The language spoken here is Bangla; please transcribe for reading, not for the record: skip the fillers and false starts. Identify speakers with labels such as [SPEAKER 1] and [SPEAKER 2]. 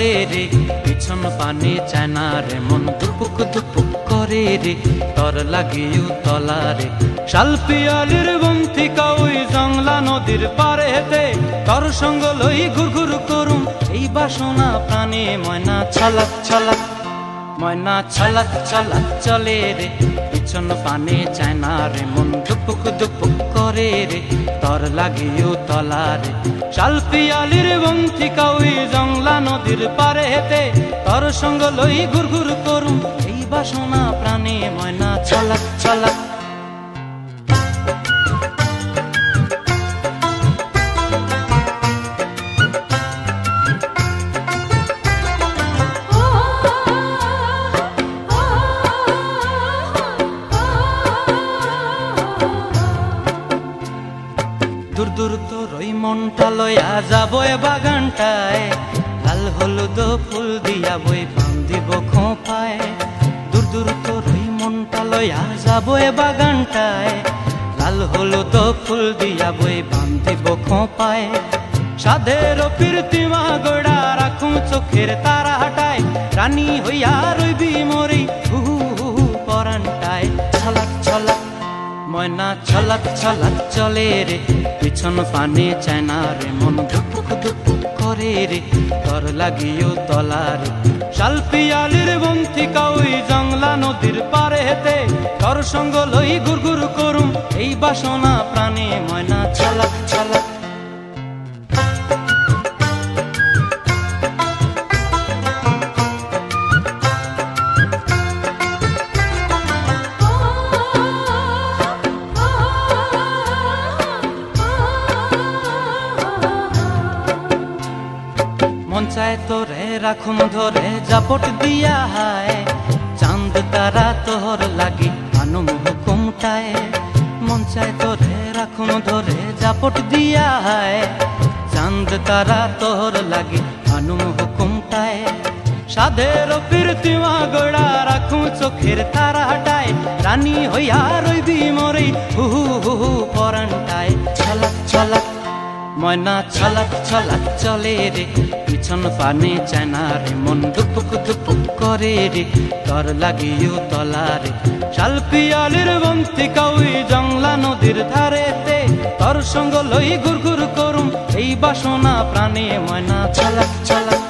[SPEAKER 1] চলে রে পিছন পানে চায় না রে মন দুপুক দুপুক করে রে তর লাগিও তলা রে শালপিয়ালির বন্থিকা ওই জংলা নদীর পারে হেতে তর সঙ্গ লই ঘুর ঘুর করুম এই বাসনা প্রাণে ময়না ছলাক ছলাক ময়না ছলাক ছলাক চলে রে পিছন পানে চায় না রে মন দুপুক দুপুক করে রে তর লাগিও তলা রে শালপিয়ালির বন্থিকা ওই জংলা নদীর পারে হেতে তর সঙ্গ লই ঘুর ঘুর করুম এই বাসনা প্রাণে ময়না ছলাক ছলাক দূর দূর তোর ওই মনটা লইয়া যাবো এ বাগানটায় লাল হলুদ ফুল দিয়া বই বান্ধিব খোঁপায় দূর দূর তোর ওই মনটা লইয়া যাবো এ বাগানটায় লাল হলুদ ফুল দিয়া বই বান্ধিব খোঁপায় সাধের প্রীতিমা গোড়া রাখুম চোখের তারা হাটায় রানী হইয়া রইবি মরি হু হু পরানটায় ছলাক ছলাক ময়না ছলাক ছলাক চলে রে পিছন পানে চায় না রে মন ধুপুক ধুপুক করে রে তর লাগিও তলা রে শালপিয়ালির বন্থিকা ওই জংলা নদীর পারে হেতে তর সঙ্গ লই ঘুর ঘুর করুম এই বাসনা প্রাণে ময়না ছলাক ছলাক মন চায় তোরে রাখুম ধরে জাপট দিয়া হায় চাঁদ তারা তোর লাগি আনুম হুকুমটায় মন চায় তোরে রাখুম ধরে জাপট দিয়া হায় চাঁদ তারা তোর লাগি আনুম হুকুমটায় সাধের প্রীতিমা গোড়া রাখুম চোখের তারা হাটায় রানী হইয়া রইবি মরে হু হু হু পরানটায় ছলাক ছলাক ময়না ছলাক ছলাক চলে রে পিছন পানে চায় না রে মন দুপুক দুপুক করে রে তর লাগিও তলা রে শালপিয়ালির বন্থিকা ওই জংলা নদীর ধারেতে তর সঙ্গ লই ঘুর ঘুর করুম এই বাসনা প্রাণে ময়না ছলাক ছলাক